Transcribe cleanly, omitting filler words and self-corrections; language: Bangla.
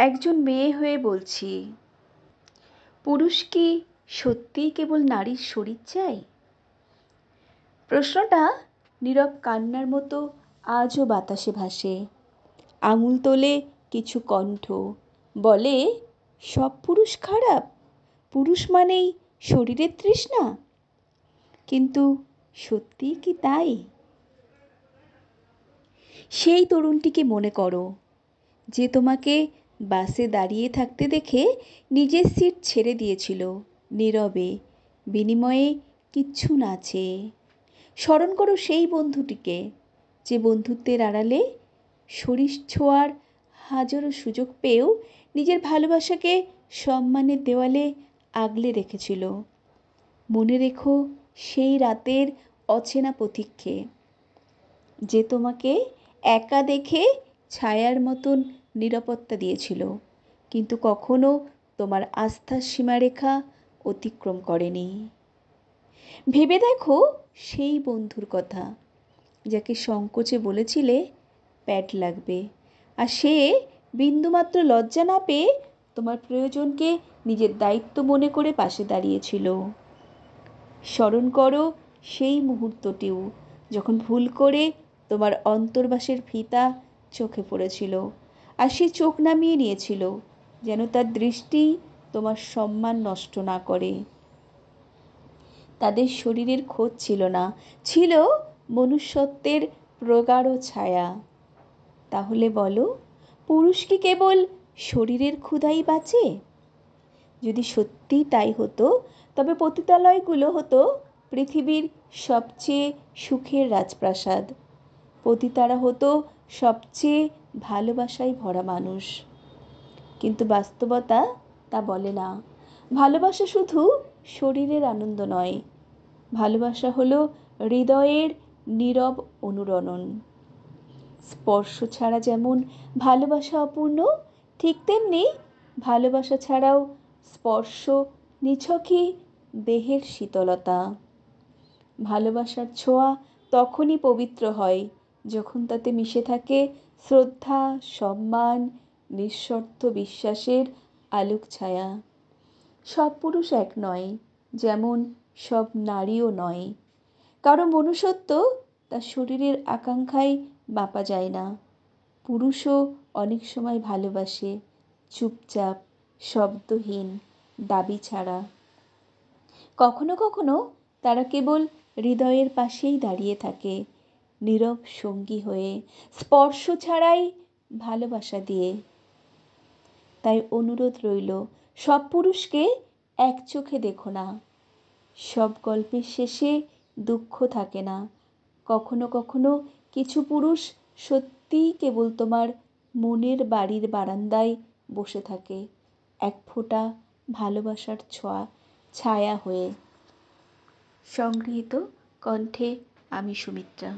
একজন মেয়ে হয়ে বলছি, পুরুষ কি সত্যিই কেবল নারীর শরীর চায়? প্রশ্নটা নীরব কান্নার মতো আজও বাতাসে ভাসে। আঙুল তোলে কিছু কণ্ঠ, বলে সব পুরুষ খারাপ, পুরুষ মানেই শরীরের তৃষ্ণা। কিন্তু সত্যিই কি তাই? সেই তরুণটিকে মনে করো, যে তোমাকে বাসে দাঁড়িয়ে থাকতে দেখে নিজের সিট ছেড়ে দিয়েছিল নীরবে, বিনিময়ে কিচ্ছু না চেয়ে। স্মরণ করো সেই বন্ধুটিকে, যে বন্ধুত্বের আড়ালে শরীর ছোঁয়ার হাজারো সুযোগ পেয়েও নিজের ভালোবাসাকে সম্মানের দেওয়ালে আগলে রেখেছিল। মনে রেখো সেই রাতের অচেনা প্রতীক্ষে, যে তোমাকে একা দেখে ছায়ার মতন নিরাপত্তা দিয়েছিল, কিন্তু কখনো তোমার আস্থার সীমারেখা অতিক্রম করেনি। ভেবে দেখো সেই বন্ধুর কথা, যাকে সংকোচে বলেছিলে প্যাড লাগবে, আর সে বিন্দুমাত্র লজ্জা না পেয়ে তোমার প্রয়োজনকে নিজের দায়িত্ব মনে করে পাশে দাঁড়িয়েছিল। স্মরণ করো সেই মুহূর্তটিও, যখন ভুল করে তোমার অন্তর্বাসের ফিতা চোখে পড়েছিল, আর সে চোখ নামিয়ে নিয়েছিল যেন তার দৃষ্টি তোমার সম্মান নষ্ট না করে। তাদের শরীরের খোঁজ ছিল না, ছিল মনুষ্যত্বের প্রগাঢ় ছায়া। তাহলে বলো, পুরুষ কি কেবল শরীরের ক্ষুধাই বাঁচে? যদি সত্যি তাই হতো, তবে পতিতালয়গুলো হতো পৃথিবীর সবচেয়ে সুখের রাজপ্রাসাদ। পতিতারা হতো সবচেয়ে ভালোবাসায় ভরা মানুষ। কিন্তু বাস্তবতা তা বলে না। ভালোবাসা শুধু শরীরের আনন্দ নয়, ভালোবাসা হলো হৃদয়ের নীরব অনুরণন। স্পর্শ ছাড়া যেমন ভালোবাসা অপূর্ণ, ঠিক তেমনি ভালোবাসা ছাড়াও স্পর্শ নিছকই দেহের শীতলতা। ভালোবাসার ছোঁয়া তখনই পবিত্র হয় যখন তাতে মিশে থাকে শ্রদ্ধা, সম্মান, নিঃশর্ত বিশ্বাসের আলোক ছায়া। সব পুরুষ এক নয়, যেমন সব নারীও নয়। কারো মনুষ্যত্ব তার শরীরের আকাঙ্ক্ষায় মাপা যায় না। পুরুষও অনেক সময় ভালোবাসে, চুপচাপ, শব্দহীন, দাবি ছাড়া। কখনো কখনো তারা কেবল হৃদয়ের পাশেই দাঁড়িয়ে থাকে, নীরব সঙ্গী হয়ে, স্পর্শ ছাড়াই ভালোবাসা দিয়ে। তাই অনুরোধ রইল, সব পুরুষকে এক চোখে দেখো না। সব গল্পের শেষে দুঃখ থাকে না। কখনো কখনো কিছু পুরুষ সত্যিই কেবল তোমার মনের বাড়ির বারান্দায় বসে থাকে, এক ফোঁটা ভালোবাসার ছায়া হয়ে। সংগৃহীত কণ্ঠে আমি সুমিত্রা।